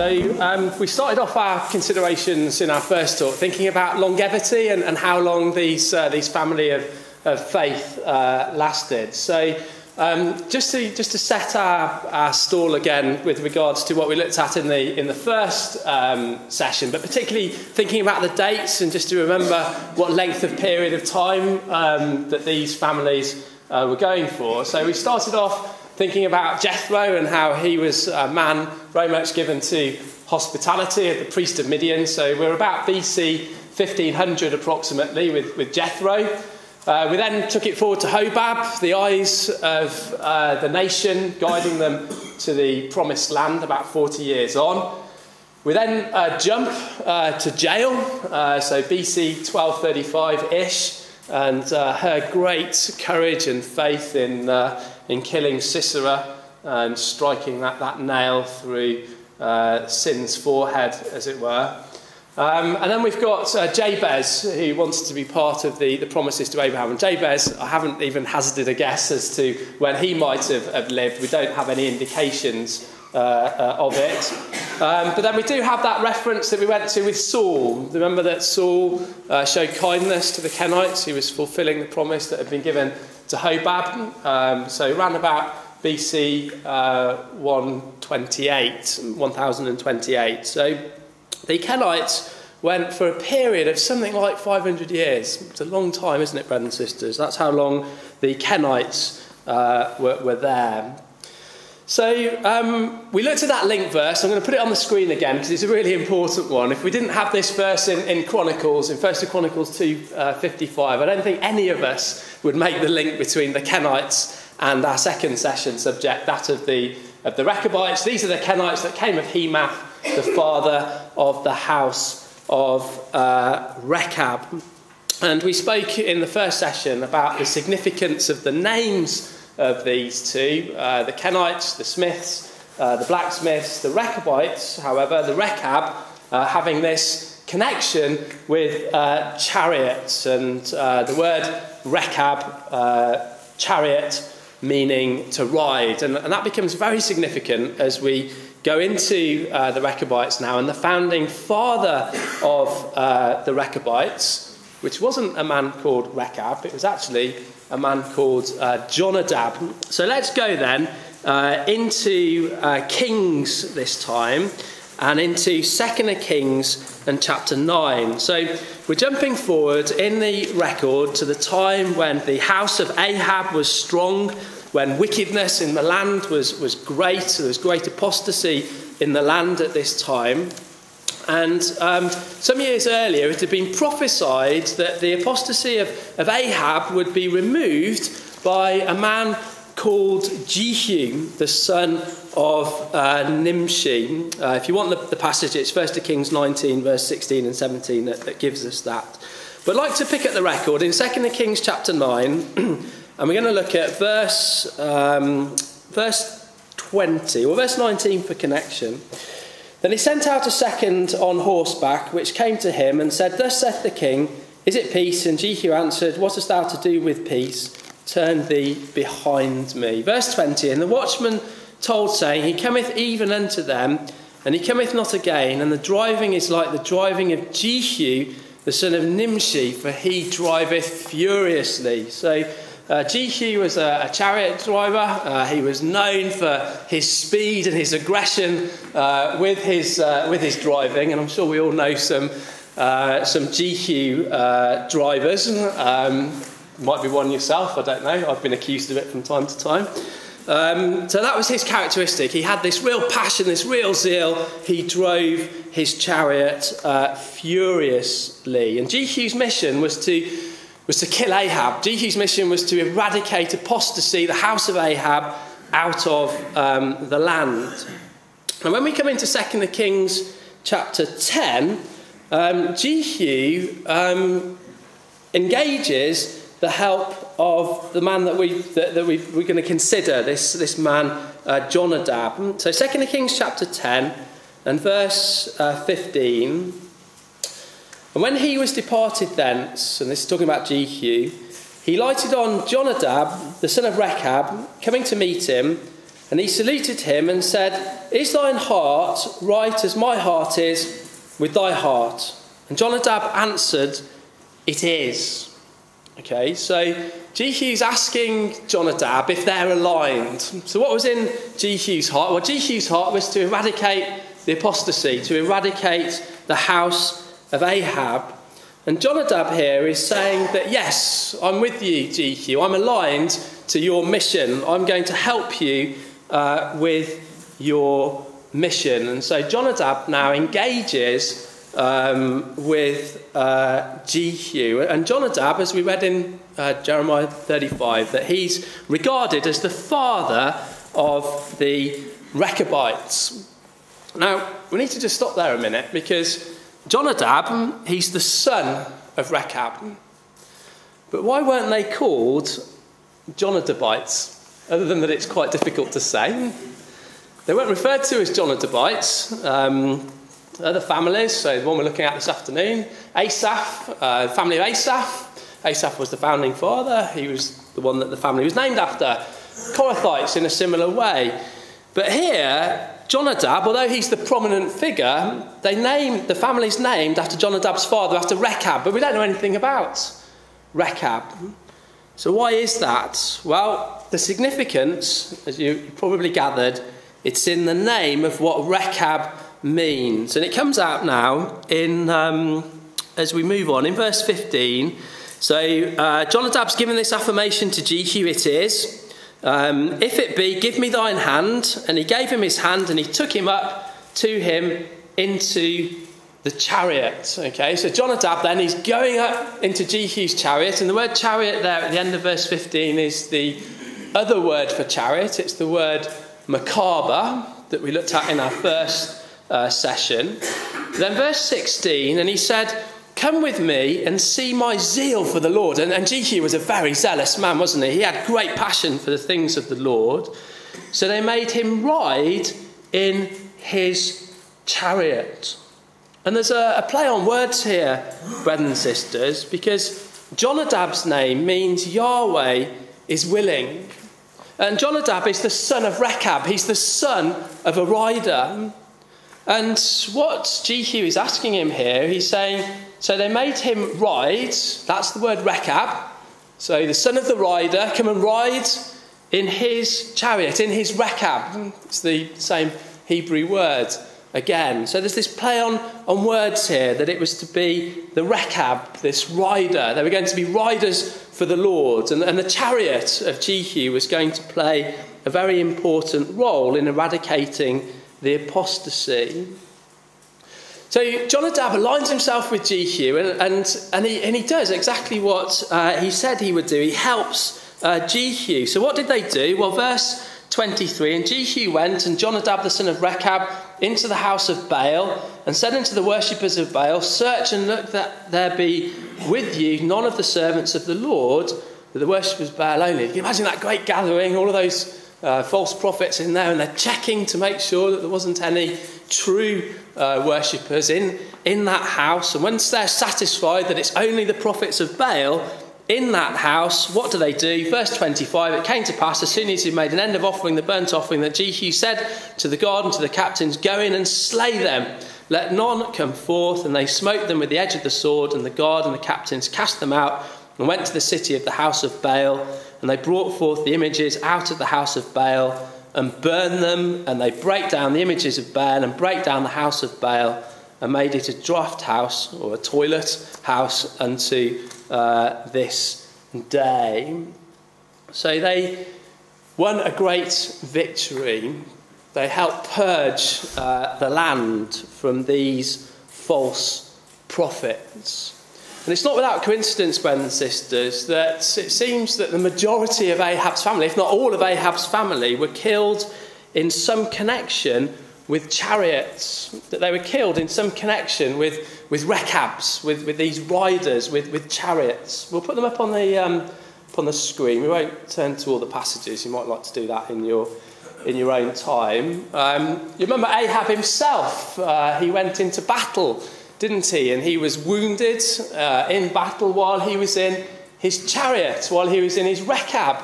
We started off our considerations in our first talk thinking about longevity and how long these family of faith lasted. So just to set our stall again with regards to what we looked at in the first session, but particularly thinking about the dates and just to remember what length of period of time that these families were going for. So we started off thinking about Jethro and how he was a man very much given to hospitality, the priest of Midian. So we're about BC 1500 approximately with Jethro. We then took it forward to Hobab, the eyes of the nation, guiding them to the promised land about 40 years on. We then jump to Jael, so BC 1235-ish, and her great courage and faith in killing Sisera and striking that nail through Sin's forehead, as it were. And then we've got Jay-Bez, who wants to be part of the promises to Abraham. And Jay-Bez, I haven't even hazarded a guess as to when he might have lived. We don't have any indications of it. But then we do have that reference that we went to with Saul. Remember that Saul showed kindness to the Kenites. He was fulfilling the promise that had been given to Hobab. So around about BC 1028. So the Kenites went for a period of something like 500 years. It's a long time, isn't it, brothers and sisters? That's how long the Kenites were there. So we looked at that link verse. I'm going to put it on the screen again because it's a really important one. If we didn't have this verse in Chronicles, in 1 Chronicles 2:55, I don't think any of us would make the link between the Kenites and our second session subject, that of the Rechabites. These are the Kenites that came of Hemath, the father of the house of Rechab. And we spoke in the first session about the significance of the names of these two, the Kenites, the Smiths, the blacksmiths, the Rechabites. However, the Rechab having this connection with chariots, and the word Rechab, chariot, meaning to ride, and that becomes very significant as we go into the Rechabites now. And the founding father of the Rechabites, which wasn't a man called Rechab, it was actually a man called Jonadab. So let's go then into Kings this time, and into 2 Kings and chapter 9. So we're jumping forward in the record to the time when the house of Ahab was strong, when wickedness in the land was great. So there was great apostasy in the land at this time. And some years earlier, it had been prophesied that the apostasy of Ahab would be removed by a man called Jehu, the son of Nimshi. If you want the passage, it's 1 Kings 19, verse 16 and 17 that gives us that. But I'd like to pick up the record in 2 Kings chapter 9, and we're going to look at verse 20, or verse 19 for connection. Then he sent out a second on horseback, which came to him and said, "Thus saith the king, is it peace?" And Jehu answered, "What hast thou to do with peace? Turn thee behind me." Verse 20, and the watchman told, saying, "He cometh even unto them, and he cometh not again. And the driving is like the driving of Jehu, the son of Nimshi, for he driveth furiously." So Jehu was a chariot driver. He was known for his speed and his aggression with his driving, and I'm sure we all know some Jehu drivers. Might be one yourself, I don't know. I've been accused of it from time to time. So that was his characteristic. He had this real passion, this real zeal. He drove his chariot furiously. And Jehu's mission was to kill Ahab. Jehu's mission was to eradicate apostasy, the house of Ahab, out of the land. And when we come into 2 Kings chapter 10, Jehu engages the help of the man that we're going to consider, this man Jonadab. So 2 Kings chapter 10 and verse 15. And when he was departed thence, and this is talking about Jehu, he lighted on Jonadab, the son of Rechab, coming to meet him, And he saluted him and said, Is thine heart right as my heart is with thy heart? And Jonadab answered, It is. Okay, so Jehu's asking Jonadab if they're aligned. So what was in Jehu's heart? Well, Jehu's heart was to eradicate the apostasy, to eradicate the house of Ahab. And Jonadab here is saying that, yes, I'm with you, Jehu. I'm aligned to your mission. I'm going to help you with your mission. And so Jonadab now engages with Jehu. And Jonadab, as we read in Jeremiah 35, that he's regarded as the father of the Rechabites. Now, we need to just stop there a minute, because Jonadab, he's the son of Rechab. But why weren't they called Jonadabites? Other than that it's quite difficult to say. They weren't referred to as Jonadabites. Other families, so the one we're looking at this afternoon, Asaph, family of Asaph. Asaph was the founding father. He was the one that the family was named after. Korathites in a similar way. But here, Jonadab, although he's the prominent figure, the family's named after Jonadab's father, after Rechab, but we don't know anything about Rechab. So why is that? Well, the significance, as you probably gathered, it's in the name of what Rechab means. And it comes out now in as we move on in verse 15. So Jonadab's given this affirmation to Jehu, it is, if it be, give me thine hand. And he gave him his hand, and he took him up to him into the chariot. Okay, so Jonadab then, he's going up into Jehu's chariot, and the word chariot there at the end of verse 15 is the other word for chariot. It's the word Merkabah that we looked at in our first session. Then verse 16, and he said, come with me and see my zeal for the Lord. And Jehu was a very zealous man, wasn't he? He had great passion for the things of the Lord. So they made him ride in his chariot. And there's a play on words here, brothers and sisters, because Jonadab's name means Yahweh is willing. And Jonadab is the son of Rechab. He's the son of a rider. And what Jehu is asking him here, he's saying, so they made him ride, that's the word Rechab. So the son of the rider, come and ride in his chariot, in his Rechab. It's the same Hebrew word again. So there's this play on words here, that it was to be the Rechab, this rider. They were going to be riders for the Lord. And the chariot of Jehu was going to play a very important role in eradicating the apostasy. So Jonadab aligns himself with Jehu, and he does exactly what he said he would do. He helps Jehu. So what did they do? Well, verse 23, and Jehu went, and Jonadab the son of Rechab, into the house of Baal, and said unto the worshippers of Baal, search and look that there be with you none of the servants of the Lord, but the worshippers of Baal only. Can you imagine that great gathering, all of those false prophets in there, and they're checking to make sure that there wasn't any true worshippers in that house. And once they're satisfied that it's only the prophets of Baal in that house, what do? Verse 25, it came to pass, as soon as he made an end of offering the burnt offering, that Jehu said to the guard and to the captains, go in and slay them, let none come forth. And they smote them with the edge of the sword, and the guard and the captains cast them out, and went to the city of the house of Baal. And they brought forth the images out of the house of Baal, and burned them, and they break down the images of Baal, and break down the house of Baal, and made it a draught house, or a toilet house, unto this day. So they won a great victory. They helped purge the land from these false prophets. And it's not without coincidence, brothers and sisters, that it seems that the majority of Ahab's family, if not all of Ahab's family, were killed in some connection with chariots. That they were killed in some connection with Rechabs, with these riders, with chariots. We'll put them up on the screen. We won't turn to all the passages. You might like to do that in your own time. You remember Ahab himself. He went into battle, didn't he? And he was wounded in battle while he was in his chariot, while he was in his Rechab.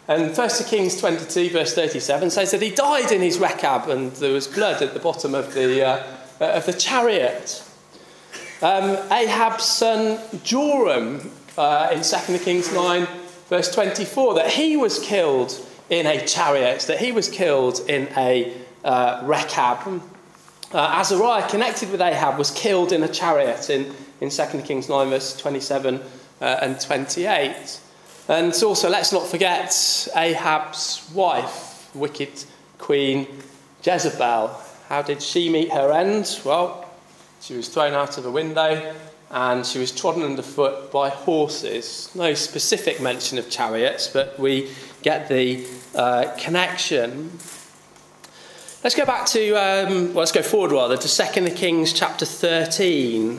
And 1 Kings 22 verse 37 says that he died in his Rechab, and there was blood at the bottom of the chariot. Ahab's son Joram in 2 Kings 9 verse 24, that he was killed in a chariot, that he was killed in a Rechab. Azariah, connected with Ahab, was killed in a chariot in 2 Kings 9 verse 27 and 28. And also, let's not forget Ahab's wife, wicked Queen Jezebel. How did she meet her end? Well, she was thrown out of a window and she was trodden underfoot by horses. No specific mention of chariots, but we get the connection. Let's go back to, let's go forward rather, to 2 Kings chapter 13.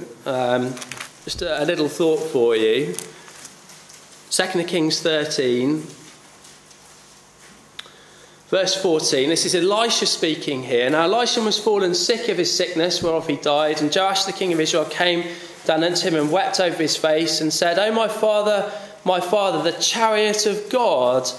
Just a little thought for you. 2 Kings 13, verse 14. This is Elisha speaking here. Now Elisha was fallen sick of his sickness, whereof he died. And Joash the king of Israel came down unto him and wept over his face and said, "O my father, the chariot of God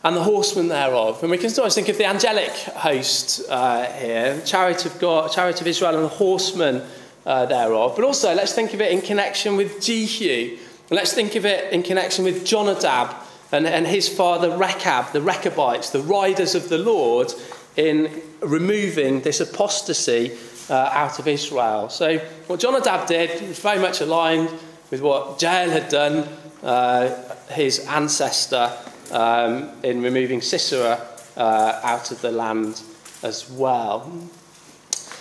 and the horsemen thereof." And we can sometimes think of the angelic host here, chariot of God, chariot of Israel and the horsemen thereof. But also let's think of it in connection with Jehu. Let's think of it in connection with Jonadab and his father Rechab, the Rechabites, the riders of the Lord, in removing this apostasy out of Israel. So what Jonadab did was very much aligned with what Jael had done, his ancestor, in removing Sisera out of the land as well.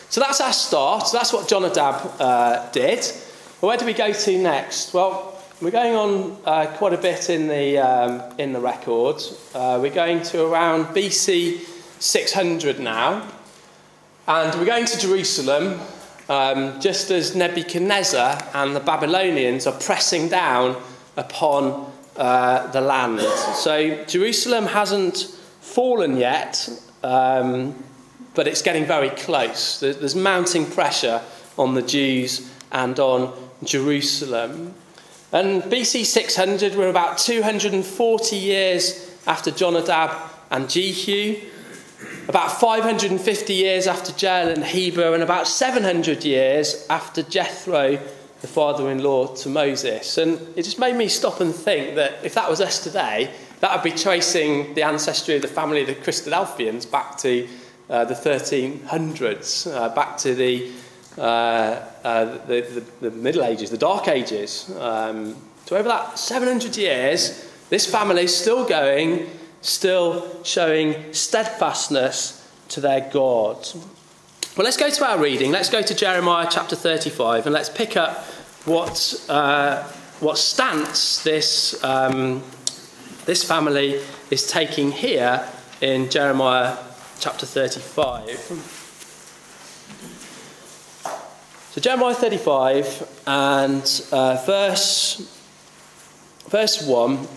So that's our start. So that's what Jonadab did. Well, where do we go to next? Well, we're going on quite a bit in the record. We're going to around BC 600 now, and we're going to Jerusalem just as Nebuchadnezzar and the Babylonians are pressing down upon the land. So Jerusalem hasn't fallen yet, but it's getting very close. There's mounting pressure on the Jews and on Jerusalem. And BC 600, we're about 240 years after Jonadab and Jehu, about 550 years after Jael and Heber, and about 700 years after Jethro, the father-in-law to Moses. And it just made me stop and think that if that was us today, that would be tracing the ancestry of the family of the Christadelphians back to the 1300s, back to the Middle Ages, the Dark Ages. So over that 700 years, this family is still going, still showing steadfastness to their God. Well, let's go to our reading. Let's go to Jeremiah chapter 35, and let's pick up what stance this family is taking here in Jeremiah chapter 35. So Jeremiah 35 and verse 1.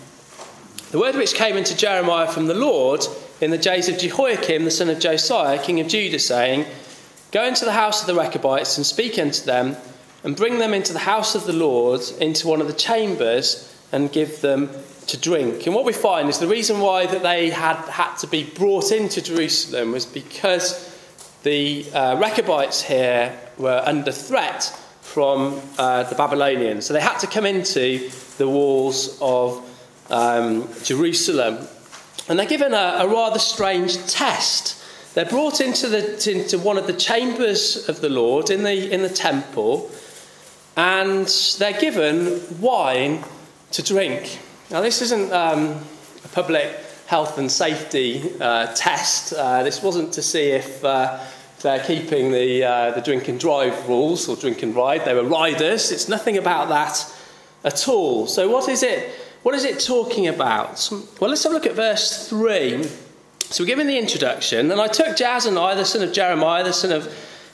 The word which came into Jeremiah from the Lord in the days of Jehoiakim, the son of Josiah, king of Judah, saying, "Go into the house of the Rechabites and speak unto them, and bring them into the house of the Lord, into one of the chambers, and give them to drink." And what we find is the reason why that they had to be brought into Jerusalem was because the Rechabites here were under threat from the Babylonians. So they had to come into the walls of Jerusalem. And they're given a rather strange test. They're brought into one of the chambers of the Lord in the temple, and they're given wine to drink. Now, this isn't a public health and safety test. This wasn't to see if they're keeping the drink and drive rules or drink and ride. They were riders. It's nothing about that at all. So what is it talking about? Well, let's have a look at verse 3. So we're given the introduction. "And I took Jaazaniah, the son of Jeremiah, the son of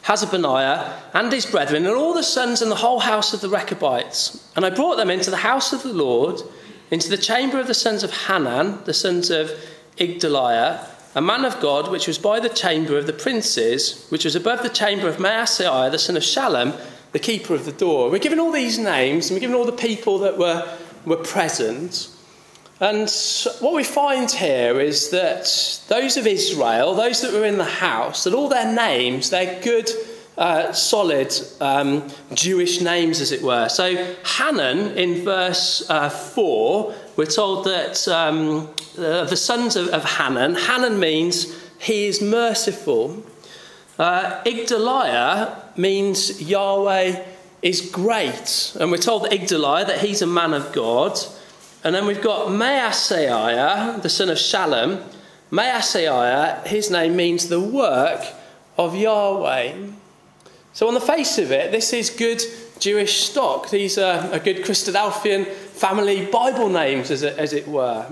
Hasabniah, and his brethren, and all the sons and the whole house of the Rechabites. And I brought them into the house of the Lord, into the chamber of the sons of Hanan, the sons of Igdaliah, a man of God, which was by the chamber of the princes, which was above the chamber of Maaseiah, the son of Shallum, the keeper of the door." We're given all these names, and we're given all the people that were present. And what we find here is that those of Israel, those that were in the house, that all their names, they're good, solid Jewish names, as it were. So Hanan, in verse 4, we're told that the sons of Hanan, Hanan means he is merciful. Igdaliah means Yahweh is great. And we're told that Igdaliah, that he's a man of God. And then we've got Maaseiah, the son of Shallum. Maaseiah, his name means the work of Yahweh. So on the face of it, this is good Jewish stock. These are good Christadelphian family Bible names, as it were.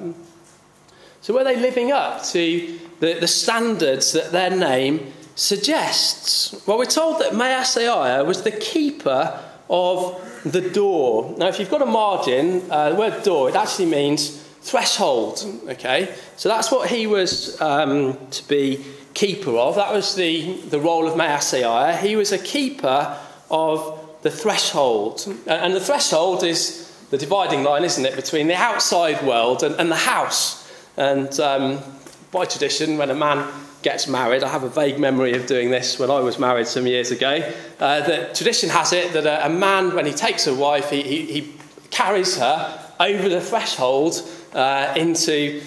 So were they living up to the standards that their name suggests? Well, we're told that Maaseiah was the keeper of the door. Now, if you've got a margin, the word door, it actually means threshold, okay? So that's what he was to be keeper of. That was the role of Maaseiah. He was a keeper of the threshold. And the threshold is the dividing line, isn't it, between the outside world and the house. And by tradition, when a man gets married, I have a vague memory of doing this when I was married some years ago, that tradition has it that a man, when he takes a wife, he carries her over the threshold into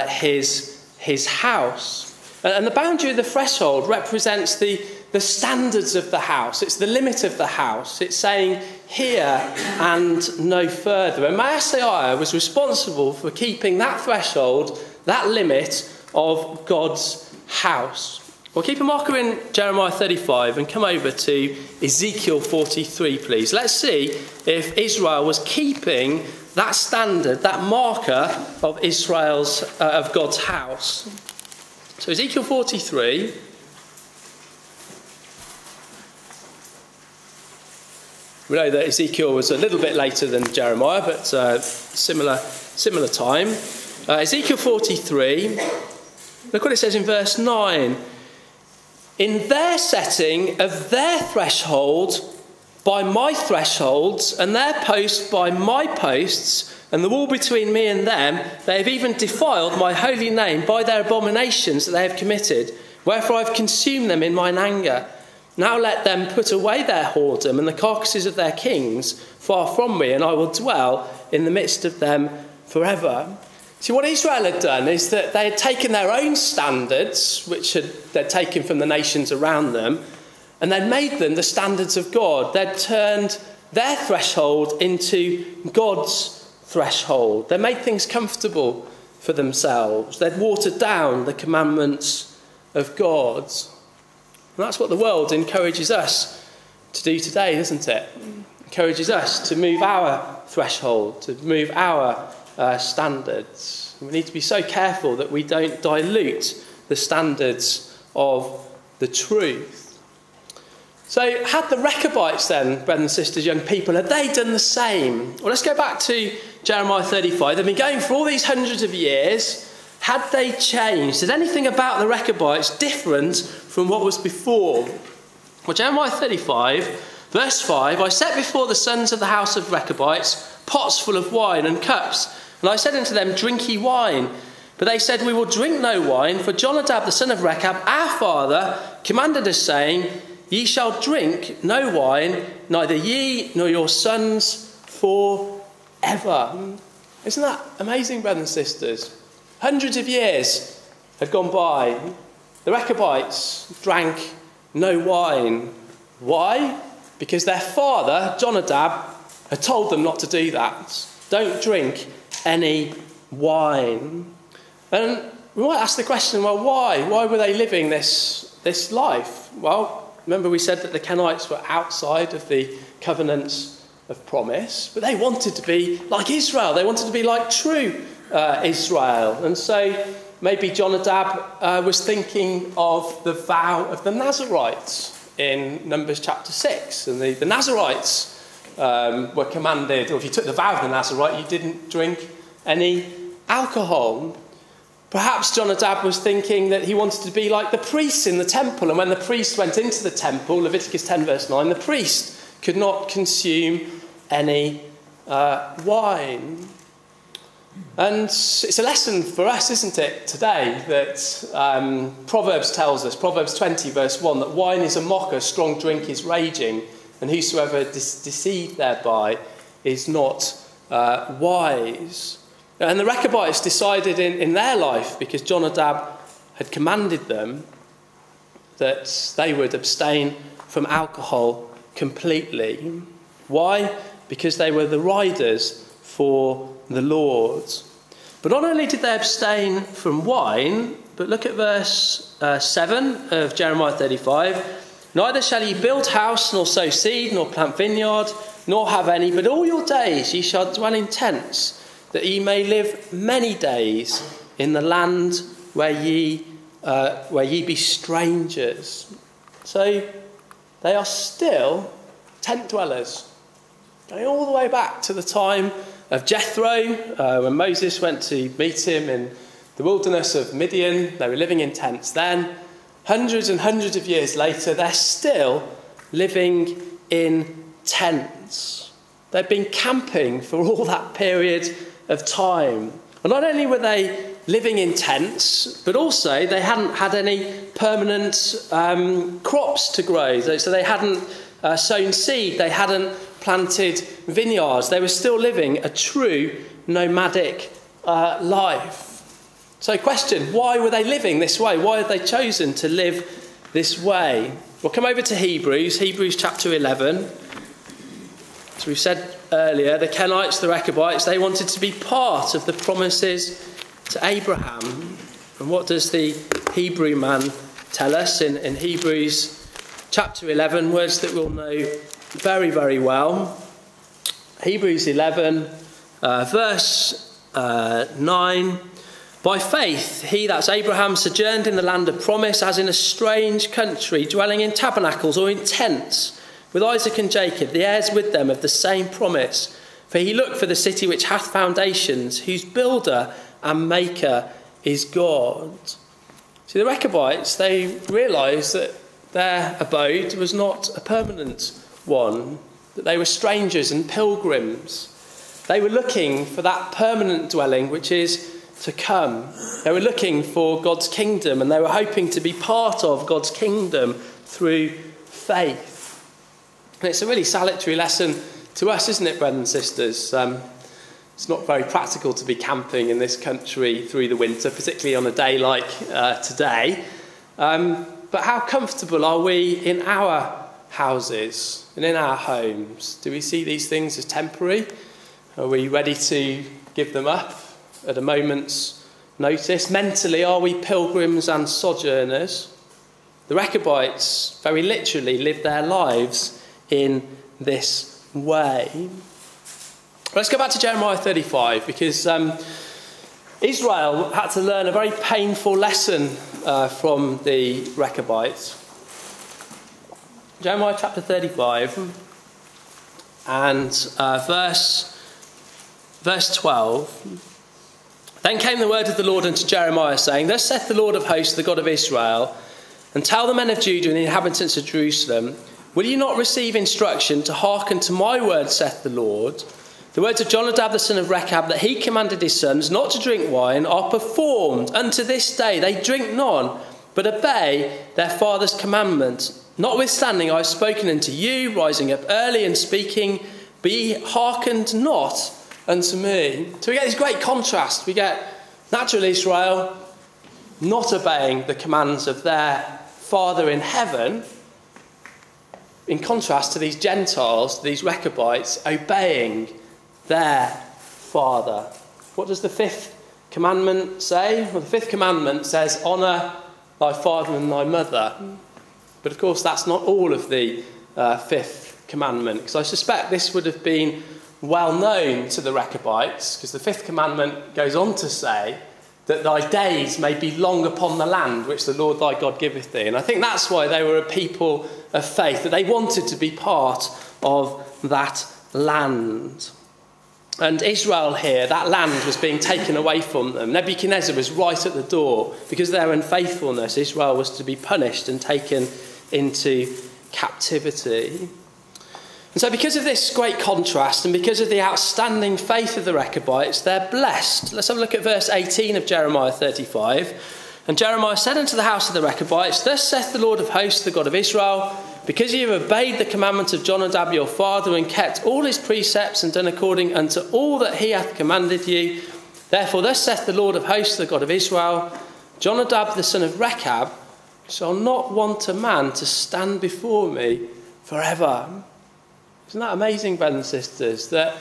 his house. And the boundary of the threshold represents the standards of the house. It's the limit of the house. It's saying here and no further. And Maaseiah was responsible for keeping that threshold, that limit of God's house. Well, keep a marker in Jeremiah 35 and come over to Ezekiel 43, please. Let's see if Israel was keeping that standard, that marker of Israel's, of God's house. So Ezekiel 43. We know that Ezekiel was a little bit later than Jeremiah, but similar time. Ezekiel 43. Look what it says in verse 9. In their setting of their threshold by my thresholds, and their post by my posts, and the wall between me and them, they have even defiled my holy name by their abominations that they have committed. Wherefore I have consumed them in mine anger. Now let them put away their whoredom and the carcasses of their kings far from me, and I will dwell in the midst of them forever. See, what Israel had done is that they had taken their own standards, which they'd taken from the nations around them, and they'd made them the standards of God. They'd turned their threshold into God's threshold. They made things comfortable for themselves. They'd watered down the commandments of God. And that's what the world encourages us to do today, doesn't it? Encourages us to move our threshold, to move our standards. We need to be so careful that we don't dilute the standards of the truth. So had the Rechabites then, brothers and sisters, young people, had they done the same? Well, let's go back to Jeremiah 35. They've been going for all these hundreds of years. Had they changed? Is anything about the Rechabites different from what was before? Well, Jeremiah 35, verse 5, I set before the sons of the house of Rechabites pots full of wine and cups. And I said unto them, drink ye wine. But they said, we will drink no wine, for Jonadab the son of Rechab, our father, commanded us, saying, ye shall drink no wine, neither ye nor your sons forever. Isn't that amazing, brothers and sisters? Hundreds of years had gone by. The Rechabites drank no wine. Why? Because their father, Jonadab, had told them not to do that. Don't drink any wine. And we might ask the question, well, why? Why were they living this life? Well, remember we said that the Kenites were outside of the covenants of promise, but they wanted to be like Israel. They wanted to be like true Israel. And so maybe Jonadab was thinking of the vow of the Nazarites in Numbers chapter 6. And the Nazarites were commanded, or if you took the vow of the Nazarite, you didn't drink any alcohol. Perhaps Jonadab was thinking that he wanted to be like the priests in the temple, and when the priest went into the temple, Leviticus 10 verse 9, the priest could not consume any wine. And it's a lesson for us, isn't it, today, that Proverbs tells us, Proverbs 20 verse 1, that wine is a mocker, strong drink is raging, and whosoever is deceived thereby is not wise. And the Rechabites decided in their life, because Jonadab had commanded them, that they would abstain from alcohol completely. Why? Because they were the riders for the Lord. But not only did they abstain from wine, but look at verse 7 of Jeremiah 35. Neither shall ye build house, nor sow seed, nor plant vineyard, nor have any, but all your days ye shall dwell in tents, that ye may live many days in the land where ye be strangers. So they are still tent dwellers. Going all the way back to the time of Jethro, when Moses went to meet him in the wilderness of Midian. They were living in tents then. Hundreds and hundreds of years later, they're still living in tents. They've been camping for all that period of time. And not only were they living in tents, but also they hadn't had any permanent crops to grow. So they hadn't sown seed, they hadn't planted vineyards. They were still living a true nomadic life. So question, why were they living this way? Why had they chosen to live this way? We'll come over to Hebrews chapter 11. As we've said earlier, the Kenites, the Rechabites, they wanted to be part of the promises to Abraham. And what does the Hebrew man tell us in Hebrews chapter 11, words that we'll know very, very well. Hebrews 11, verse 9. By faith, he, that's Abraham, sojourned in the land of promise as in a strange country, dwelling in tabernacles or in tents, with Isaac and Jacob, the heirs with them of the same promise. For he looked for the city which hath foundations, whose builder and maker is God. See, the Rechabites, they realised that their abode was not a permanent one, that they were strangers and pilgrims. They were looking for that permanent dwelling which is to come. They were looking for God's kingdom, and they were hoping to be part of God's kingdom through faith. And it's a really salutary lesson to us, isn't it, brothers and sisters? It's not very practical to be camping in this country through the winter, particularly on a day like today. But how comfortable are we in our houses and in our homes? Do we see these things as temporary? Are we ready to give them up at a moment's notice? Mentally, are we pilgrims and sojourners? The Rechabites very literally lived their lives in this way. Let's go back to Jeremiah 35, because Israel had to learn a very painful lesson from the Rechabites. Jeremiah chapter 35 and verse 12. Then came the word of the Lord unto Jeremiah, saying, Thus saith the Lord of hosts, the God of Israel, and tell the men of Judah and the inhabitants of Jerusalem, will you not receive instruction to hearken to my word, saith the Lord? The words of Jonadab the son of Rechab, that he commanded his sons not to drink wine, are performed unto this day. They drink none, but obey their father's commandment. Notwithstanding, I have spoken unto you, rising up early and speaking, be hearkened not unto me. So we get this great contrast. We get natural Israel not obeying the commands of their Father in heaven, in contrast to these Gentiles, these Rechabites, obeying their Father. What does the fifth commandment say? Well, the fifth commandment says, honour thy father and thy mother. But of course, that's not all of the fifth commandment, because I suspect this would have been well known to the Rechabites, because the fifth commandment goes on to say that thy days may be long upon the land which the Lord thy God giveth thee. And I think that's why they were a people of faith, that they wanted to be part of that land. And Israel here, that land was being taken away from them. Nebuchadnezzar was right at the door. Because of their unfaithfulness, Israel was to be punished and taken into captivity. And so because of this great contrast and because of the outstanding faith of the Rechabites, they're blessed. Let's have a look at verse 18 of Jeremiah 35. And Jeremiah said unto the house of the Rechabites, Thus saith the Lord of hosts, the God of Israel, because ye have obeyed the commandment of Jonadab your father, and kept all his precepts, and done according unto all that he hath commanded you, therefore thus saith the Lord of hosts, the God of Israel, Jonadab the son of Rechab shall not want a man to stand before me forever. Isn't that amazing, brothers and sisters, that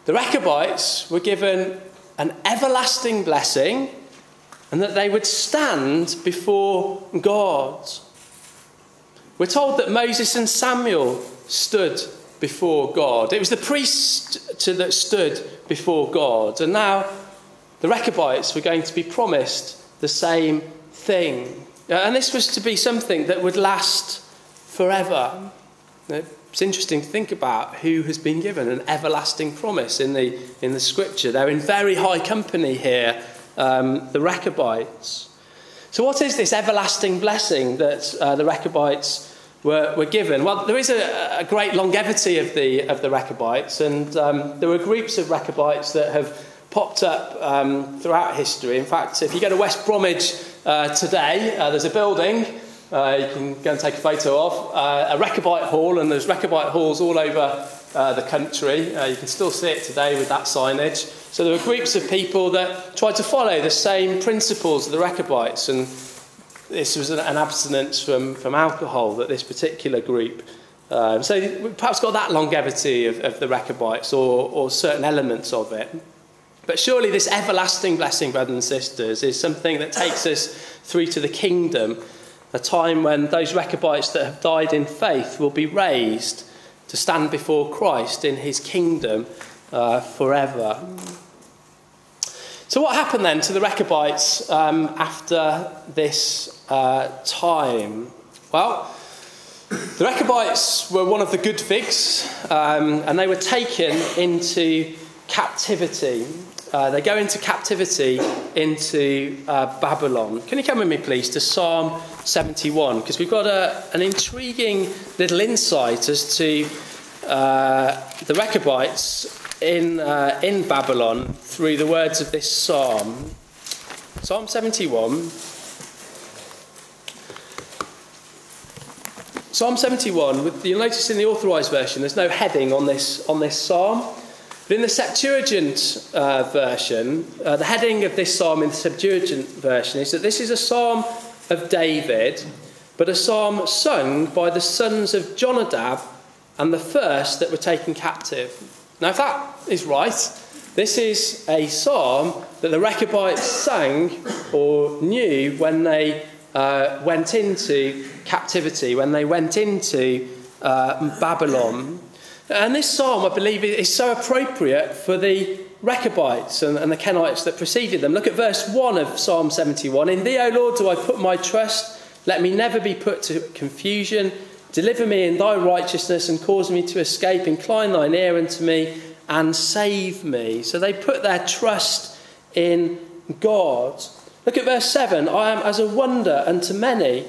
the Rechabites were given an everlasting blessing and that they would stand before God? We're told that Moses and Samuel stood before God. It was the priests that stood before God. And now the Rechabites were going to be promised the same thing. And this was to be something that would last forever. It's interesting to think about who has been given an everlasting promise in the scripture. They're in very high company here, the Rechabites. So what is this everlasting blessing that the Rechabites were given? Well, there is a great longevity of the Rechabites, and there were groups of Rechabites that have popped up throughout history. In fact, if you go to West Bromwich today, there's a building you can go and take a photo of, a Rechabite hall, and there's Rechabite halls all over the country. You can still see it today with that signage. So there were groups of people that tried to follow the same principles of the Rechabites, and this was an abstinence from alcohol that this particular group. So we've perhaps got that longevity of the Rechabites, or certain elements of it. But surely this everlasting blessing, brothers and sisters, is something that takes us through to the kingdom, a time when those Rechabites that have died in faith will be raised to stand before Christ in his kingdom forever. So what happened then to the Rechabites after this time? Well, the Rechabites were one of the good figs, and they were taken into captivity. They go into captivity into Babylon. Can you come with me, please, to Psalm 71? Because we've got an intriguing little insight as to the Rechabites in Babylon through the words of this psalm. Psalm 71. Psalm 71, you'll notice in the authorised version there's no heading on this psalm. But in the Septuagint version, the heading of this psalm in the Septuagint version is that this is a psalm of David, but a psalm sung by the sons of Jonadab and the first that were taken captive. Now, if that is right, this is a psalm that the Rechabites sang or knew when they went into captivity, when they went into Babylon. And this psalm, I believe, is so appropriate for the Rechabites and the Kenites that preceded them. Look at verse 1 of Psalm 71. In thee, O Lord, do I put my trust. Let me never be put to confusion. Deliver me in thy righteousness and cause me to escape. Incline thine ear unto me and save me. So they put their trust in God. Look at verse 7. I am as a wonder unto many,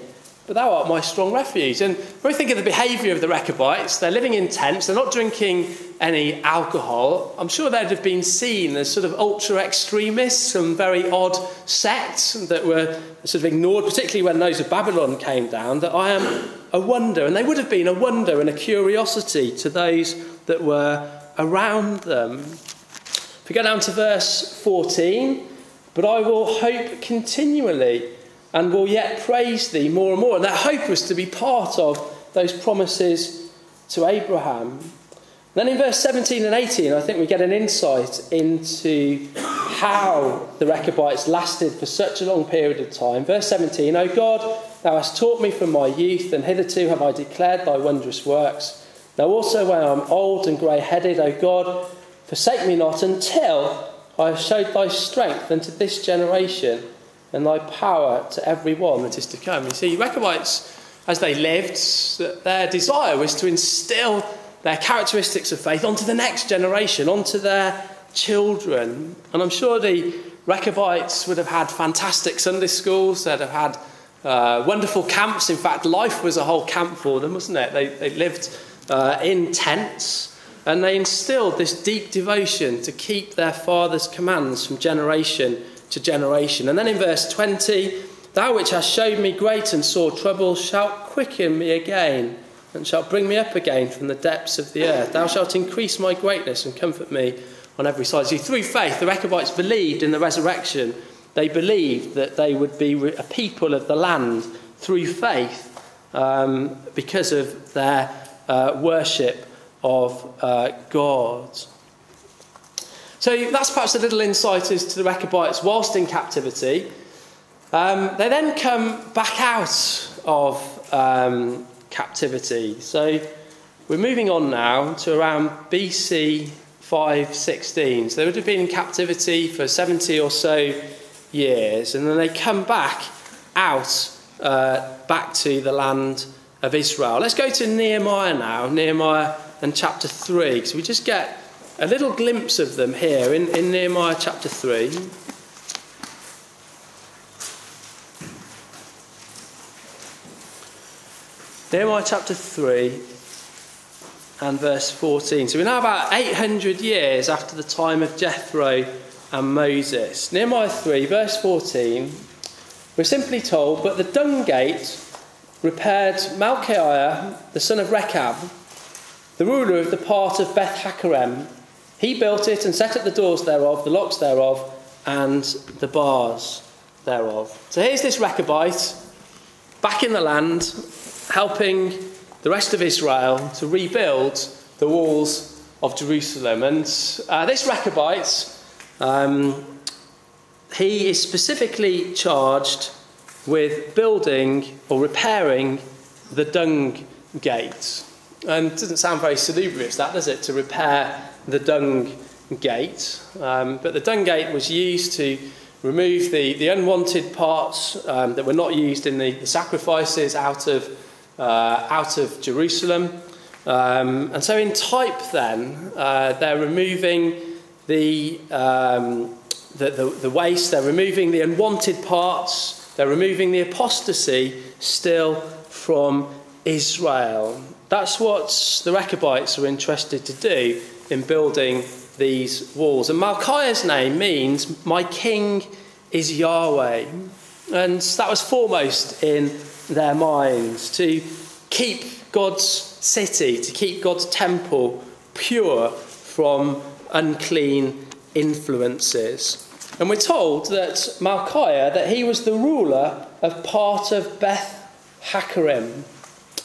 but thou art my strong refuge. And when we think of the behaviour of the Rechabites, they're living in tents, they're not drinking any alcohol. I'm sure they'd have been seen as sort of ultra-extremists, some very odd sects that were sort of ignored, particularly when those of Babylon came down, that I am a wonder. And they would have been a wonder and a curiosity to those that were around them. If we go down to verse 14, but I will hope continually and will yet praise thee more and more. And that hope was to be part of those promises to Abraham. Then in verse 17 and 18, I think we get an insight into how the Rechabites lasted for such a long period of time. Verse 17, O God, thou hast taught me from my youth, and hitherto have I declared thy wondrous works. Now also when I am old and grey-headed, O God, forsake me not until I have showed thy strength unto this generation, and thy power to every one that is to come. You see, Rechabites, as they lived, their desire was to instill their characteristics of faith onto the next generation, onto their children. And I'm sure the Rechabites would have had fantastic Sunday schools. They'd have had wonderful camps. In fact, life was a whole camp for them, wasn't it? They lived in tents, and they instilled this deep devotion to keep their father's commands from generation to generation. And then in verse 20, thou which hast showed me great and sore trouble shalt quicken me again, and shalt bring me up again from the depths of the earth. Thou shalt increase my greatness and comfort me on every side. See, through faith, the Rechabites believed in the resurrection. They believed that they would be a people of the land through faith because of their worship of God. So that's perhaps a little insight as to the Rechabites whilst in captivity. They then come back out of captivity. So we're moving on now to around BC 516. So they would have been in captivity for 70 or so years, and then they come back out, back to the land of Israel. Let's go to Nehemiah now, Nehemiah and chapter 3, because we just get a little glimpse of them here in Nehemiah chapter 3. Nehemiah chapter 3 and verse 14. So we're now about 800 years after the time of Jethro and Moses. Nehemiah 3 verse 14, we're simply told, but the dung gate repaired Malchiah, the son of Rechab, the ruler of the part of Beth Hakerem. He built it and set up the doors thereof, the locks thereof, and the bars thereof. So here's this Rechabite back in the land, helping the rest of Israel to rebuild the walls of Jerusalem. And this Rechabite, he is specifically charged with building or repairing the dung gate. And it doesn't sound very salubrious, that, does it, to repair the dung gate? But the dung gate was used to remove the unwanted parts that were not used in the sacrifices out of Jerusalem. And so in type then, they're removing the waste, they're removing the unwanted parts, they're removing the apostasy still from Israel. That's what the Rechabites are interested to do in building these walls. And Malchiah's name means, my king is Yahweh. And that was foremost in their minds, to keep God's city, to keep God's temple pure from unclean influences. And we're told that Malchiah, that he was the ruler of part of Beth Hakerem.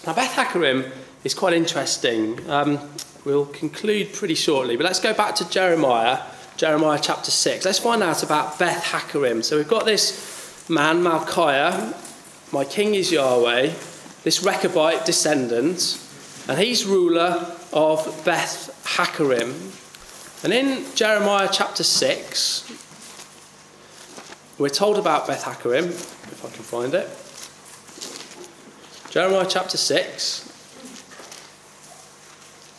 Now Beth Hakerem is quite interesting. We'll conclude pretty shortly, but let's go back to Jeremiah chapter 6. Let's find out about Beth Hakerem. So we've got this man, Malchiah, my king is Yahweh, this Rechabite descendant, and he's ruler of Beth Hakerem. And in Jeremiah chapter 6, we're told about Beth Hakerem, if I can find it. Jeremiah chapter 6,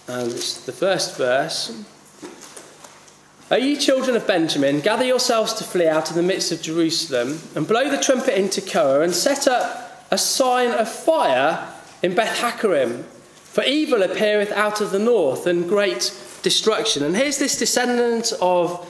and it's the first verse. O ye children of Benjamin, gather yourselves to flee out of the midst of Jerusalem, and blow the trumpet in Tekoa, and set up a sign of fire in Beth Hakerem. For evil appeareth out of the north, and great destruction. And here's this descendant of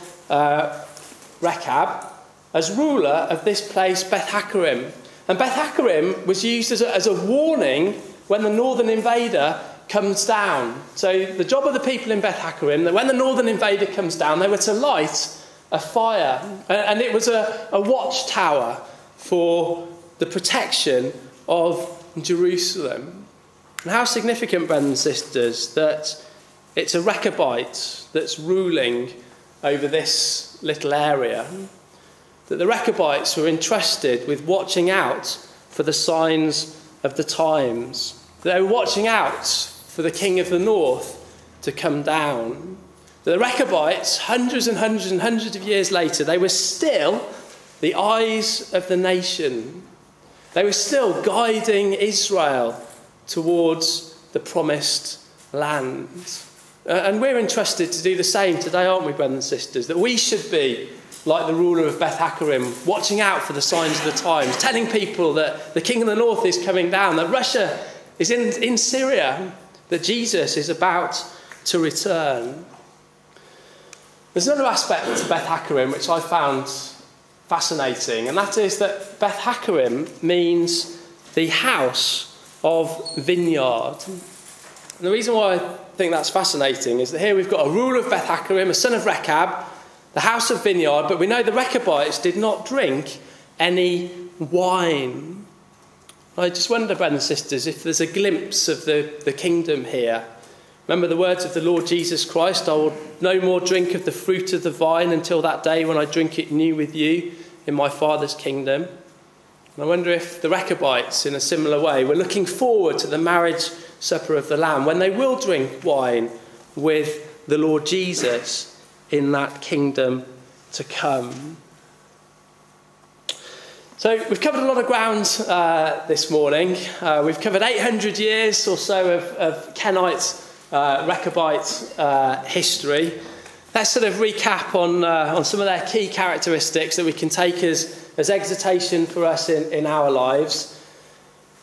Rechab as ruler of this place, Beth Hakerem. And Beth Hakerem was used as a warning when the northern invader comes down. So the job of the people in Beth Hakerem, that when the northern invader comes down, they were to light a fire. And it was a watchtower for the protection of Jerusalem. And how significant, brothers and sisters, that it's a Rechabite that's ruling over this little area. That the Rechabites were entrusted with watching out for the signs of the times. They were watching out for the king of the north to come down. The Rechabites, hundreds and hundreds and hundreds of years later, they were still the eyes of the nation. They were still guiding Israel towards the promised land. And we're entrusted to do the same today, aren't we, brothers and sisters? That we should be like the ruler of Beth Hakerem, watching out for the signs of the times, telling people that the king of the north is coming down, that Russia is in Syria, that Jesus is about to return. There's another aspect to Beth Hakerem which I found fascinating, and that is that Beth Hakerem means the house of vineyard. And the reason why I think that's fascinating is that here we've got a ruler of Beth Hakerem, a son of Rechab, the house of vineyard, but we know the Rechabites did not drink any wine. I just wonder, brothers and sisters, if there's a glimpse of the kingdom here. Remember the words of the Lord Jesus Christ, I will no more drink of the fruit of the vine until that day when I drink it new with you in my Father's kingdom. And I wonder if the Rechabites, in a similar way, were looking forward to the marriage supper of the Lamb, when they will drink wine with the Lord Jesus in that kingdom to come. So we've covered a lot of ground this morning. We've covered 800 years or so of Kenite, Rechabite history. Let's sort of recap on some of their key characteristics that we can take as exhortation for us in our lives.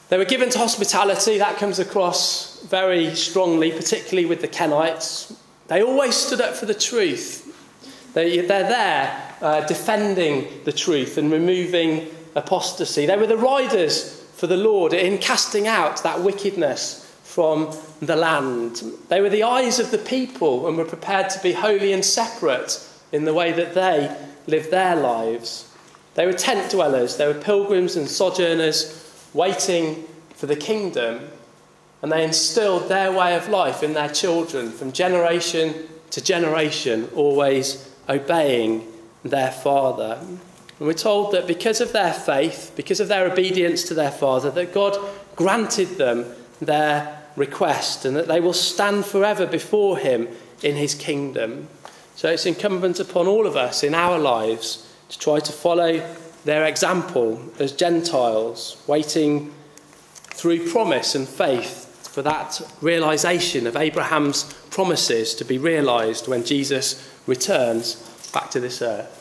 They were given to hospitality. That comes across very strongly, particularly with the Kenites. They always stood up for the truth. They're there defending the truth and removing apostasy. They were the riders for the Lord in casting out that wickedness from the land. They were the eyes of the people and were prepared to be holy and separate in the way that they lived their lives. They were tent dwellers. They were pilgrims and sojourners waiting for the kingdom, and they instilled their way of life in their children from generation to generation, always obeying their father. And we're told that because of their faith, because of their obedience to their father, that God granted them their request and that they will stand forever before him in his kingdom. So it's incumbent upon all of us in our lives to try to follow their example as Gentiles, waiting through promise and faith for that realisation of Abraham's promises to be realised when Jesus returns back to this earth.